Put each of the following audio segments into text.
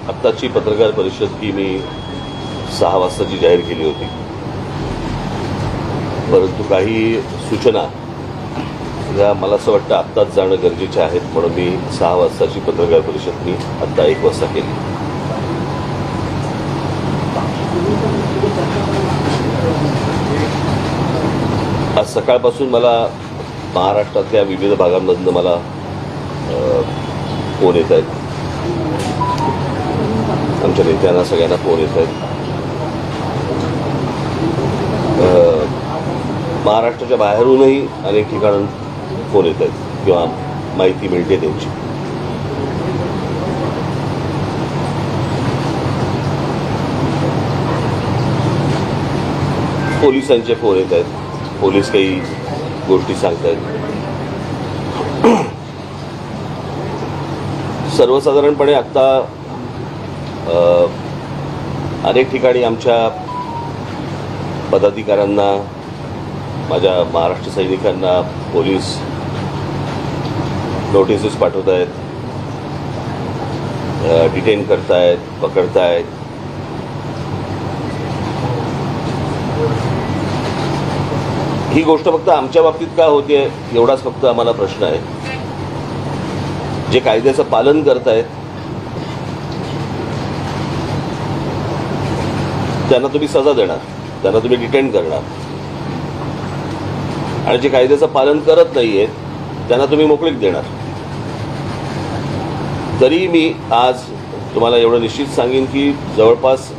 आत्ताची पत्रकार परिषद ही मी 6 वाजताची जाहीर केली होती, परंतु काही सूचना या मला असं वाटतं आत्ताच जाणं गरजेचे आहेत, म्हणून मी 6 वाजताची पत्रकार परिषद मी आत्ता 1 वाजता केली. आज सकाळपासून मला महाराष्ट्रातल्या विविध भागांमधनं मला फोन येत आहेत. आमच्या नेत्यांना सगळ्यांना फोन येत आहेत. महाराष्ट्राच्या बाहेरूनही अनेक ठिकाणून फोन येत आहेत किंवा माहिती मिळते त्यांची. पोलिसांचे फोन येत आहेत. पोलीस काही गोष्टी सांगतायत. सर्वसाधारणपणे आत्ता अनेक ठिकाणी आमच्या पदाधिकाऱ्यांना, माझ्या महाराष्ट्र सैनिकांना पोलीस नोटिसेस पाठवत आहेत, डिटेन करतायत, पकडतायत. ही गोष्ट फक्त आमच्या बाबतीत का होते एवढाच फक्त आम्हाला प्रश्न आहे. जे कायद्याचं पालन करतायत त्यांना तुम्ही सजा देणार, त्यांना तुम्ही डिटेन करणार, आणि जे कायद्याचं पालन करत नाहीये त्यांना तुम्ही मोकळीक देणार. तरी मी आज तुम्हाला एवढं निश्चित सांगेन की जवळपास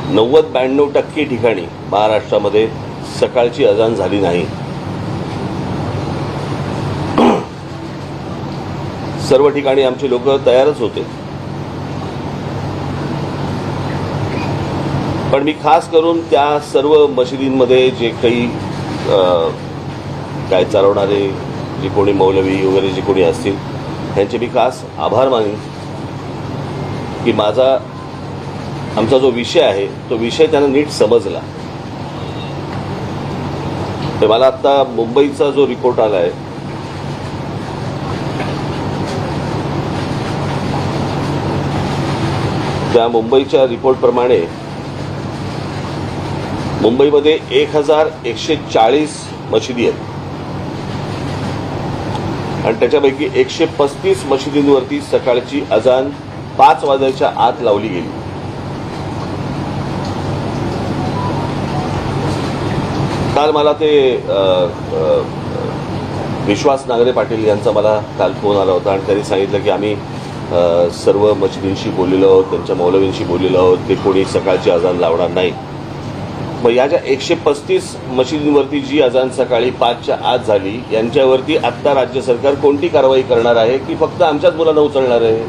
90-92% ठिकाणी महाराष्ट्रामध्ये सकाळची अजान झाली नाही. सर्व ठिकाणी आमचे लोक तयारच होते. पण मी खास करून त्या सर्व मशिदींमध्ये जे काही काय चालवणारे जे कोणी मौलवी वगैरे जे कोणी असतील त्यांचे मी खास आभार मानेन की आमचा जो विषय आहे तो विषय त्यांना नीट समजला. तर मला आत्ता मुंबईचा जो रिपोर्ट आला आहे त्या मुंबईच्या रिपोर्टप्रमाणे मुंबईमध्ये 1140 मशिदी आहेत आणि त्याच्यापैकी 135 मशिदींवरती सकाळची अजान 5 वाजायच्या आत लावली गेली. काल मला ते विश्वास नांगरे पाटील यांचा मला काल फोन आला होता आणि त्यांनी सांगितलं की आम्ही सर्व मशिदींशी बोललेलो आहोत, त्यांच्या मौलवींशी बोललेलो आहोत, ते कोणी सकाळची अजान लावणार नाही. मग या ज्या 135 मशिदींवरती जी अजान सकाळी 5च्या आत झाली यांच्यावरती आत्ता राज्य सरकार कोणती कारवाई करणार आहे की फक्त आमच्याच मुलांना उचलणार आहे?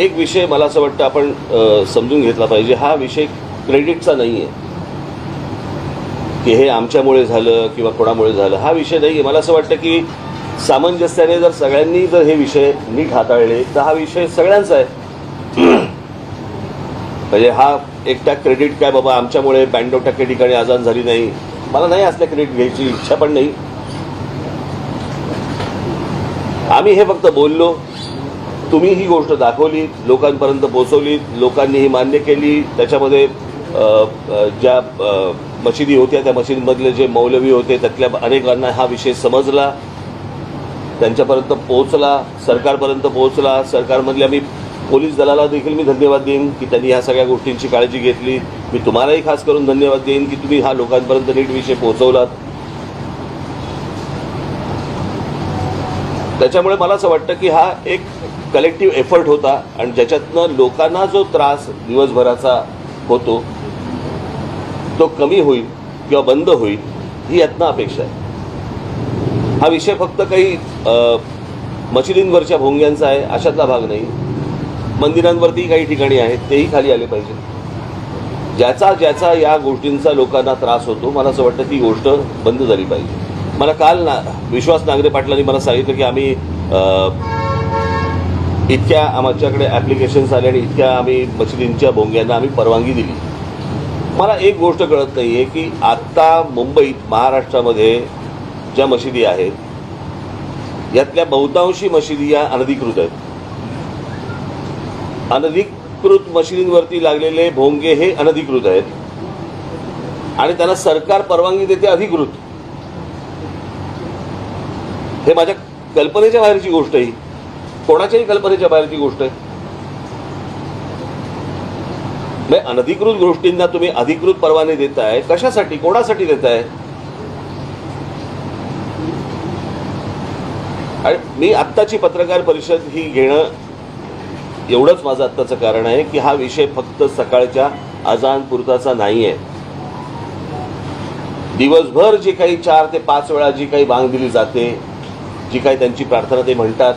एक विषय मला असं वाटतं आपण समजून घेतला पाहिजे. हा विषय क्रेडिटचा नाही आहे की हे आमच्यामुळे झालं किंवा कोणामुळे झालं, हा विषय नाही आहे. मला असं वाटतं की सामंजस्याने जर सगळ्यांनी जर हे विषय नीट हाताळले तर हा विषय सगळ्यांचा आहे. म्हणजे हा एकटा क्रेडिट काय बाबा आमच्यामुळे 92% ठिकाणी अजान झाली नाही, मला नाही असल्या क्रेडिट घ्यायची इच्छा पण नाही. आम्ही हे फक्त बोललो, तुम्ही ही गोष्ट दाखवली, लोकांपर्यंत पोहोचवली, लोकांनी ही मान्य केली. त्याच्यामध्ये ज्या मशिदी होत्या त्या मशिदीमधले जे मौलवी होते त्यातल्या अनेकांना हा विषय समजला, त्यांच्यापर्यंत पोहोचला, सरकारपर्यंत पोहोचला. सरकारमधल्या मी पोलीस दलाला देखील मी धन्यवाद देईन की त्यांनी ह्या सगळ्या गोष्टींची काळजी घेतली. मी तुम्हालाही खास करून धन्यवाद देईन की तुम्ही हा लोकांपर्यंत नीट विषय पोहोचवलात. त्याच्यामुळे मला असं वाटतं की हा एक कलेक्टिव्ह एफर्ट होता आणि ज्याच्यातनं लोकांना जो त्रास दिवसभराचा होतो तो कमी होईल किंवा बंद होईल ही यातनं अपेक्षा आहे. हा विषय फक्त काही मशिदींवरच्या भोंग्यांचा आहे अशातला भाग नाही. मंदिरांवरती काही ठिकाणी आहेत तेही खाली आले पाहिजे. ज्याचा या गोष्टींचा लोकांना त्रास होतो मला असं वाटतं ती गोष्ट बंद झाली पाहिजे. मला काल विश्वास नांगरे पाटलांनी मला सांगितलं की आम्ही इतक्या आमच्याकडे ॲप्लिकेशन्स आले आणि इतक्या आम्ही मशिदींच्या भोंग्यांना आम्ही परवानगी दिली. मला एक गोष्ट कळत नाही आहे की आत्ता मुंबईत महाराष्ट्रामध्ये ज्या मशिदी आहेत यातल्या बहुतांशी मशिदी या अनधिकृत आहेत. अनधिकृत मशिदींवरती लागलेले भोंगे हे अनधिकृत आहेत आणि त्यांना सरकार परवानगी देते अधिकृत. हे माझ्या कल्पनेच्या बाहेरची गोष्ट आहे, कोणाच्याही कल्पनेच्या बाहेरची गोष्ट आहे. अनधिकृत गोष्टींना तुम्ही अधिकृत परवाने देताय, कशासाठी, कोणासाठी देताय? आणि मी आत्ताची पत्रकार परिषद ही घेणं एवढंच माझं आत्ताचं कारण आहे की हा विषय फक्त सकाळच्या अजान पुरताचा नाही आहे. दिवसभर जी काही 4 ते 5 वेळा जी काही बांग दिली जाते, जी काही त्यांची प्रार्थना ते म्हणतात,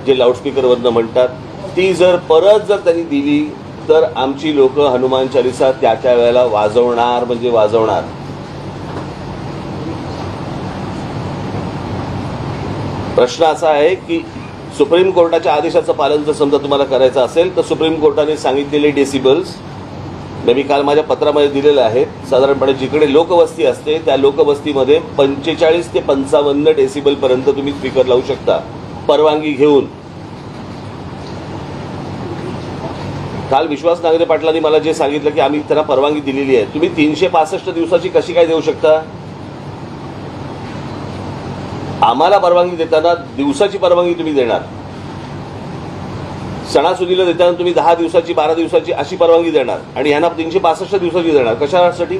जे लाऊडस्पीकरवरनं म्हणतात, ती जर परत जर त्यांनी दिली तर आमची लोक हनुमान चालीसा त्या त्या वेळेला वाजवणार म्हणजे वाजवणार. प्रश्न असा आहे की सुप्रीम कोर्टाच्या आदेशाचं पालन जर समजा तुम्हाला करायचं असेल तर सुप्रीम कोर्टाने सांगितलेले डेसिबल्स मी काल माझ्या पत्रामध्ये दिलेले आहेत. साधारणपणे जिकडे लोकवस्ती असते त्या लोकवस्तीमध्ये 45 ते 55 डेसिबलपर्यंत तुम्ही स्पीकर लावू शकता परवानगी घेऊन. काल विश्वास नांगरे पाटलांनी मला जे सांगितलं की आम्ही त्यांना परवानगी दिलेली आहे. तुम्ही 365 दिवसाची कशी काय देऊ शकता? आम्हाला परवानगी देताना दिवसाची परवानगी तुम्ही देणार, सणासुदीला देताना तुम्ही 10 दिवसाची 12 दिवसाची अशी परवानगी देणार आणि यांना 365 दिवसाची देणार. कशासाठी?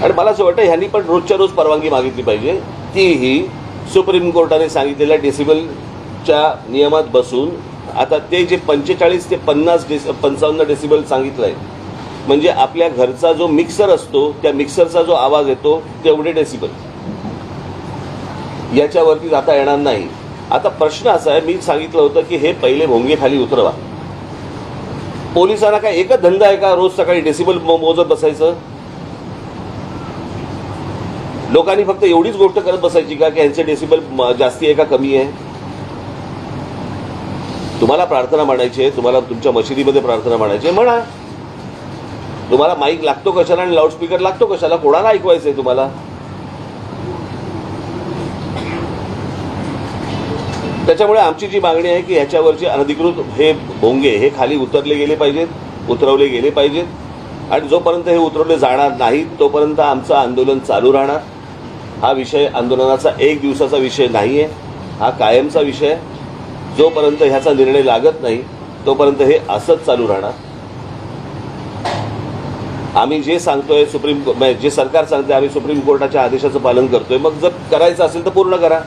आणि मला असं वाटतं ह्यांनी पण रोजच्या रोज परवानगी मागितली पाहिजे, तीही सुप्रीम कोर्टाने सांगितलेल्या डेसिबलच्या नियमात बसून. आता ते जे 45 ते 55 डेसिबल सांगितलंय म्हणजे आपल्या घरचा जो मिक्सर असतो त्या मिक्सरचा जो आवाज येतो तेवढे डेसिबल, याच्यावरती जाता येणार नाही. आता प्रश्न असा आहे, मी सांगितलं होतं की हे पहिले भोंगे खाली उतरवा. पोलिसांना काय एकच धंदा आहे का रोज सकाळी डेसिबल मोजत बसायचं? लोकांनी फक्त एवढीच गोष्ट करत बसायची का की यांचे डेसिबल जास्ती आहे का कमी आहे? तुम्हाला प्रार्थना म्हणायची आहे, तुम्हाला तुमच्या मशिदीमध्ये प्रार्थना म्हणायची आहे, म्हणा. तुम्हाला माईक लागतो कशाला आणि लाऊडस्पीकर लागतो कशाला? कोणाला ऐकवायचंय तुम्हाला? त्याच्यामुळे आमची जी मागणी आहे की ह्याच्यावरचे अनधिकृत हे भोंगे हे खाली उतरले गेले पाहिजेत, उतरवले गेले पाहिजेत. आणि जोपर्यंत हे उतरवले जाणार नाहीत तोपर्यंत आमचं आंदोलन चालू राहणार. हा विषय आंदोलनाचा 1 दिवसाचा विषय नाही आहे, हा कायमचा विषय आहे. जोपर्यंत ह्याचा निर्णय लागत नाही तोपर्यंत हे असंच चालू राहणार. आम्ही जे सांगतोय जे सरकार सांगते आम्ही सुप्रीम कोर्टाच्या आदेशाचं पालन करतोय. मग जर करायचं असेल तर पूर्ण करा.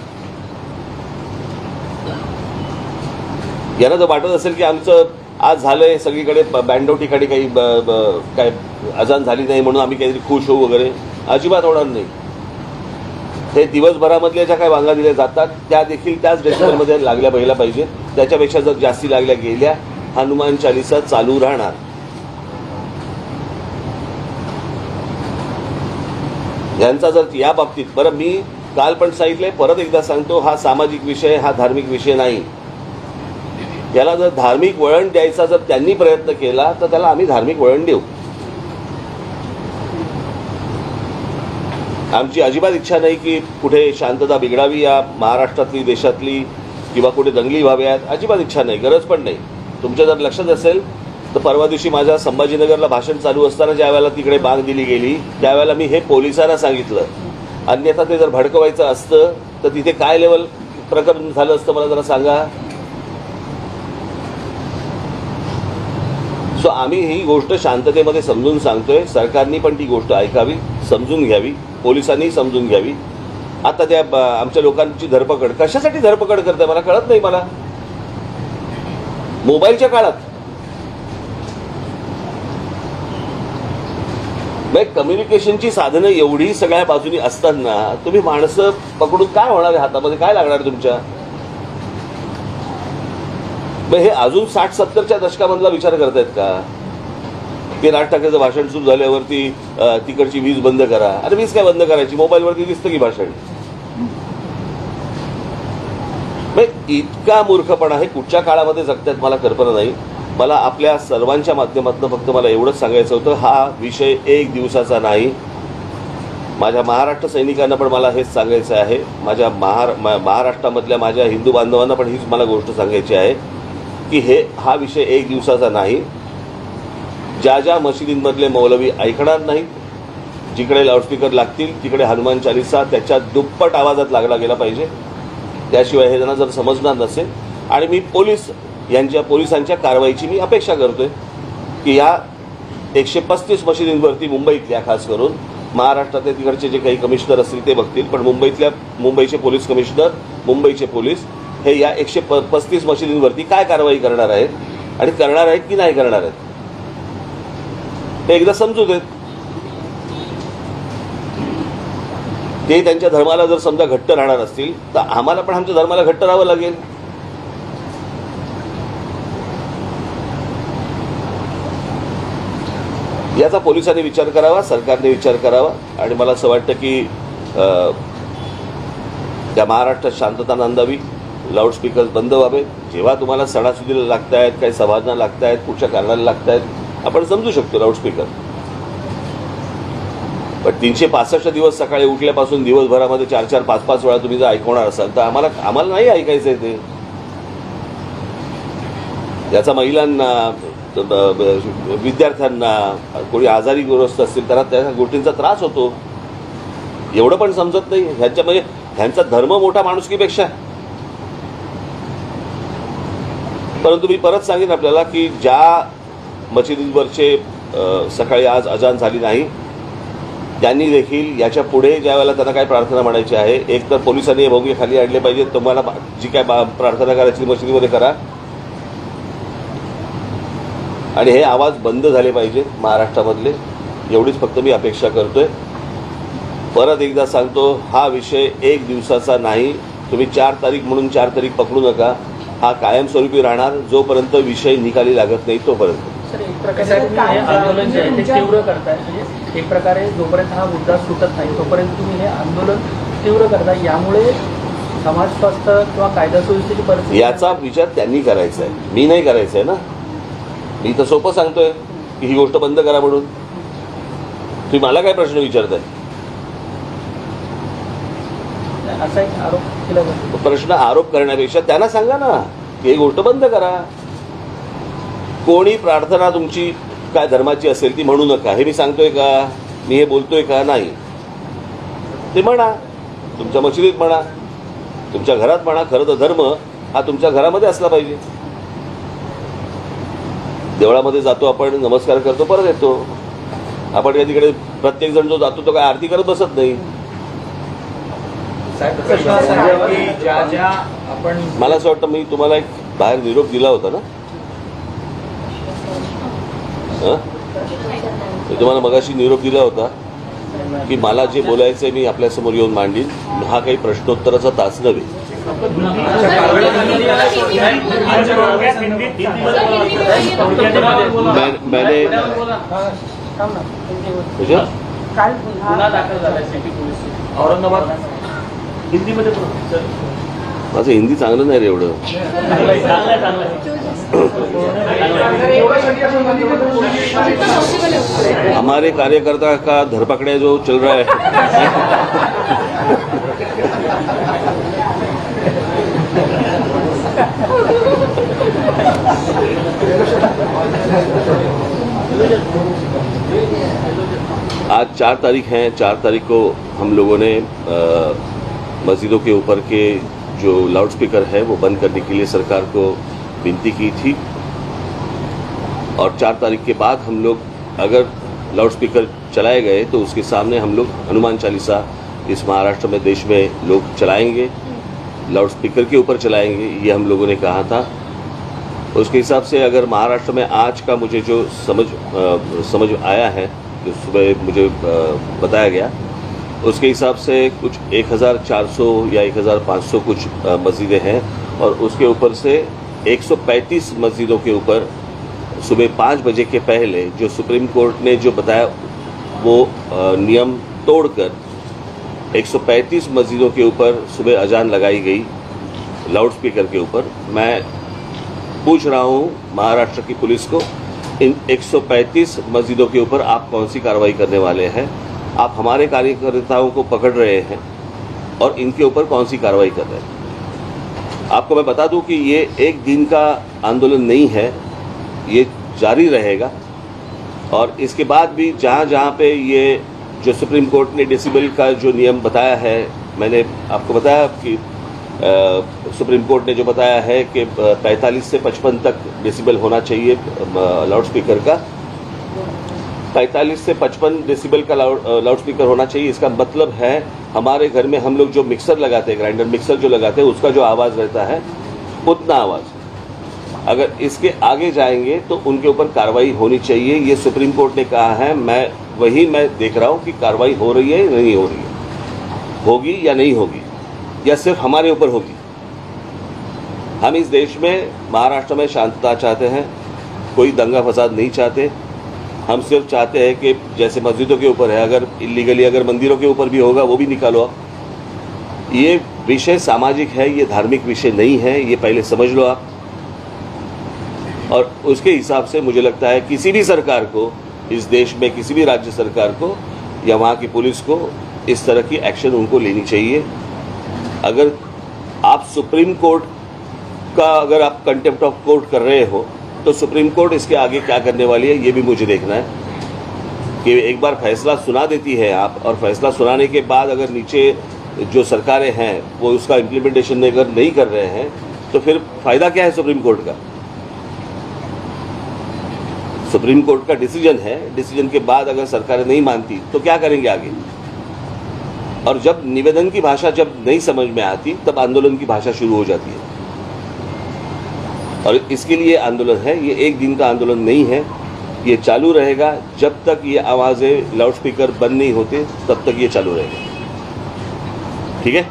यांना जर वाटत असेल की आमचं आज झालंय सगळीकडे बँडो ठिकाणी काही काय अजान झाली नाही म्हणून आम्ही काहीतरी खुश होऊ वगैरे, अजिबात होणार नाही. हे दिवसभरामधल्या ज्या काही बांगा दिल्या जातात त्या देखील त्याच डेसिबलमध्ये लागल्या पहिल्या पाहिजे. त्याच्यापेक्षा जर जास्ती लागल्या गेल्या हनुमान चालीसा चालू राहणार. यांचा जर या बाबतीत, बरं मी काल पण सांगितलंय, परत एकदा सांगतो, हा सामाजिक विषय, हा धार्मिक विषय नाही. याला जर धार्मिक वळण द्यायचा जर त्यांनी प्रयत्न केला तर त्याला आम्ही धार्मिक वळण देऊ. आमची अजिबात इच्छा नाही की कुठे शांतता बिघडावी या महाराष्ट्रातली, देशातली, किंवा कुठे दंगली व्हाव्यात. अजिबात इच्छा नाही, गरज पण नाही. तुमच्या जर लक्षात असेल तर परवा दिवशी माझ्या संभाजीनगरला भाषण चालू असताना ज्या वेळेला तिकडे बांग दिली गेली त्यावेळेला मी हे पोलिसांना सांगितलं. अन्यथा ते जर भडकवायचं असतं तर तिथे काय लेवल प्रकरण झालं असतं मला जरा सांगा. सो आम्ही ही गोष्ट शांततेमध्ये समजून सांगतोय. सरकारनी पण ती गोष्ट ऐकावी, समजून घ्यावी, पोलिसांनी समजून घ्यावी. आता त्या आमच्या लोकांची धरपकड कशासाठी धरपकड करताय मला कळत नाही. मला मोबाईलच्या काळात कम्युनिकेशनची साधनं एवढी सगळ्या बाजूनी असताना तुम्ही माणसं पकडून काय होणार? हातामध्ये काय लागणार तुमच्या? हे अजून 60-70च्या दशकामधला विचार करतायत का की राज ठाकरेचं भाषण सुरू झाल्यावरती तिकडची वीज बंद करा? अरे वीज काय बंद करायची? मोबाईलवरती दिसतं की भाषण. इतका मूर्खपणा हे कुठच्या काळामध्ये जगतायत मला कल्पना नाही. मला आपल्या सर्वांच्या माध्यमातून फक्त मला एवढंच सांगायचं होतं, हा विषय 1 दिवसाचा नाही, माझ्या महाराष्ट्र सैनिकांना पण मला हेच सांगायचं आहे, माझ्या महाराष्ट्रामधल्या माझ्या हिंदू बांधवांना पण हीच मला गोष्ट सांगायची आहे की हा विषय एक दिवसाचा नाही. ज्या ज्या मशिदींमधले मौलवी ऐकणार नाहीत, जिकडे लाऊडस्पीकर लागतील तिकडे हनुमान चालीसा त्याच्या दुप्पट आवाजात लागला गेला पाहिजे. त्याशिवाय हे त्यांना जर समजणार नसेल, आणि मी पोलिसांच्या कारवाईची मी अपेक्षा करतोय की या 135 मशिदींवरती मुंबईतल्या खास करून, महाराष्ट्रातले तिकडचे जे काही कमिशनर असतील ते बघतील, पण मुंबईचे पोलीस कमिशनर, मुंबईचे पोलीस हे या 135 मशिदींवरती काय कारवाई करणार आहेत आणि करणार आहेत की नाही करणार आहेत ते एकदा समजू देत. ते त्यांच्या धर्माला जर समजा घट्ट राहणार असतील तर आम्हाला पण आमच्या धर्माला घट्ट राहावं लागेल. याचा पोलिसांनी विचार करावा, सरकारने विचार करावा. आणि मला असं वाटतं की त्या महाराष्ट्रात शांतता नांदावी, लाऊडस्पीकर्स बंद व्हावे. जेव्हा तुम्हाला सणासुदीला लागत आहेत, काही सभाजना लागत आहेत, कुठच्या कारणाला लागत आहेत, आपण समजू शकतो लाऊडस्पीकर. पण 365 दिवस सकाळी उठल्यापासून दिवसभरामध्ये 4-4, 5-5 वेळा तुम्ही जर ऐकवणार असाल तर आम्हाला नाही ऐकायचं आहे ते. याचा महिलांना, विद्यार्थ्यांना, कोणी आजारी ग्रस्त असतील त्यांना त्या गोष्टींचा त्रास होतो. एवढं पण समजत नाही ह्यांचा धर्म मोठा माणुसकीपेक्षा. परंतु मी परत सांगेन आपल्याला की ज्या मशिदींवरचे सकाळी आज अजान झाली नाही, त्यांनी देखील याच्या पुढे ज्या वेळेला त्यांना काय प्रार्थना म्हणायची आहे, एक तर पोलिसांनी हे भोंगे खाली आणले पाहिजे. तुम्हाला जी काय प्रार्थना करायची मशिदीमध्ये करा, आणि हे आवाज बंद झाले पाहिजे महाराष्ट्रामधले. एवढीच फक्त मी अपेक्षा करतोय. परत एकदा सांगतो, हा विषय एक दिवसाचा नाही. तुम्ही 4 तारीख म्हणून 4 तारीख पकडू नका. हा कायमस्वरूपी राहणार जोपर्यंत विषय निकाली लागत नाही तोपर्यंत. सर, एक प्रकारे तुम्ही हे आंदोलन जे आहे ते तीव्र करताय, म्हणजे एक प्रकारे जोपर्यंत हा मुद्दा सुटत नाही तोपर्यंत तुम्ही हे आंदोलन तीव्र करताय. यामुळे समाज स्वास्थ्य किंवा कायदा सुव्यवस्थेची परिस्थिती, याचा विचार त्यांनी करायचा आहे, मी नाही करायचा आहे ना. मी तर सोपं सांगतोय की ही गोष्ट बंद करा म्हणून. तुम्ही मला काय प्रश्न विचारताय? असा एक आरोप केला जातो. प्रश्न आरोप करण्यापेक्षा त्यांना सांगा ना की ही गोष्ट बंद करा. कोणी प्रार्थना तुमची काय धर्माची असेल ती म्हणू नका, हे मी सांगतोय का? मी हे बोलतोय का? नाही. ते म्हणा, तुमच्या मशिदीत म्हणा, तुमच्या घरात म्हणा. खरं तर धर्म हा तुमच्या घरामध्ये असला पाहिजे. देवळामध्ये जातो आपण, नमस्कार करतो, परत येतो. आपण या तिकडे प्रत्येक जण जो जातो तो काय आरती करत बसत नाही. मला असं वाटतं मी तुम्हाला एक बाहेर निरोप दिला होता ना. मी तुम्हाला मगाशी निरोप दिला होता की मला जे बोलायचं आहे मी आपल्यासमोर येऊन मांडीन. हा काही प्रश्नोत्तराचा तास नव्हे. मैंने औरंगाबाद हिंदीमध्ये माझं हिंदी चांगलं नाही रे एवढं. हमारे कार्यकर्ता का धरपकड़े जो चल रहा है, आज 4 तारीख है. 4 तारीख को हम लोगों ने मस्जिदों के ऊपर के जो लाउडस्पीकर है वो बंद करने के लिए सरकार को विनती की थी. और 4 तारीख के बाद हम लोग अगर लाउडस्पीकर चलाए गए तो उसके सामने हम लोग हनुमान चालीसा इस महाराष्ट्र में, देश में लोग चलाएंगे, लाउडस्पीकर के ऊपर चलाएंगे, ये हम लोगों ने कहा था. उसके हिसाब से अगर महाराष्ट्र में आज का मुझे जो समझ आया है, जो सुबह मुझे बताया गया, उसके हिसाब से कुछ 1400 या 1500 कुछ मस्जिदें हैं. और उसके ऊपर से 135 मस्जिदों के ऊपर सुबह 5 बजे के पहले जो सुप्रीम कोर्ट ने जो बताया वो नियम तोड़कर 135 मस्जिदों के ऊपर सुबह अजान लगाई गई लाउडस्पीकर के ऊपर. मैं पूछ रहा हूँ महाराष्ट्र की पुलिस को, इन 135 मस्जिदों के ऊपर आप कौन सी कार्रवाई करने वाले हैं? आप हमारे कार्यकर्ताओं को पकड़ रहे हैं और इनके ऊपर कौन सी कार्रवाई कर रहे हैं। आपको मैं बता दूं कि ये एक दिन का आंदोलन नहीं है, ये जारी रहेगा। और इसके बाद भी जहाँ पे ये जो सुप्रीम कोर्ट ने डेसिबल का जो नियम बताया है, मैंने आपको बताया कि सुप्रीम कोर्ट ने जो बताया है कि 45 से 55 तक डेसिबल होना चाहिए लाउड स्पीकर का। 45 से 55 डेसिबल का लाउड स्पीकर होना चाहिए। इसका मतलब है हमारे घर में हम लोग जो मिक्सर लगाते हैं, ग्राइंडर मिक्सर जो लगाते हैं, उसका जो आवाज़ रहता है उतना आवाज़। अगर इसके आगे जाएंगे तो उनके ऊपर कार्रवाई होनी चाहिए। ये सुप्रीम कोर्ट ने कहा है, मैं देख रहा हूँ कि कार्रवाई हो रही है या नहीं हो रही है, होगी या नहीं होगी, या सिर्फ हमारे ऊपर होगी। हम इस देश में, महाराष्ट्र में शांतता चाहते हैं, कोई दंगा फसाद नहीं चाहते। हम सिर्फ चाहते हैं कि जैसे मस्जिदों के ऊपर है, अगर इलीगली अगर मंदिरों के ऊपर भी होगा वो भी निकालो आप। ये विषय सामाजिक है, ये धार्मिक विषय नहीं है, ये पहले समझ लो आप। और उसके हिसाब से मुझे लगता है किसी भी सरकार को इस देश में, किसी भी राज्य सरकार को या वहाँ की पुलिस को इस तरह की एक्शन उनको लेनी चाहिए। अगर आप सुप्रीम कोर्ट का अगर आप कंटेम्प्ट ऑफ कोर्ट कर रहे हो तो सुप्रीम कोर्ट इसके आगे क्या करने वाली है ये भी मुझे देखना है। कि एक बार फैसला सुना देती है आप, और फैसला सुनाने के बाद अगर नीचे जो सरकारें हैं वो उसका इम्प्लीमेंटेशन अगर नहीं कर रहे हैं तो फिर फायदा क्या है सुप्रीम कोर्ट का। सुप्रीम कोर्ट का डिसीजन है, डिसीजन के बाद अगर सरकारें नहीं मानती तो क्या करेंगे आगे। और जब निवेदन की भाषा जब नहीं समझ में आती तब आंदोलन की भाषा शुरू हो जाती है। और इसके लिए आंदोलन है, ये एक दिन का आंदोलन नहीं है, ये चालू रहेगा जब तक ये आवाज़ें लाउडस्पीकर बंद नहीं होते, तब तक ये चालू रहेगा। ठीक है।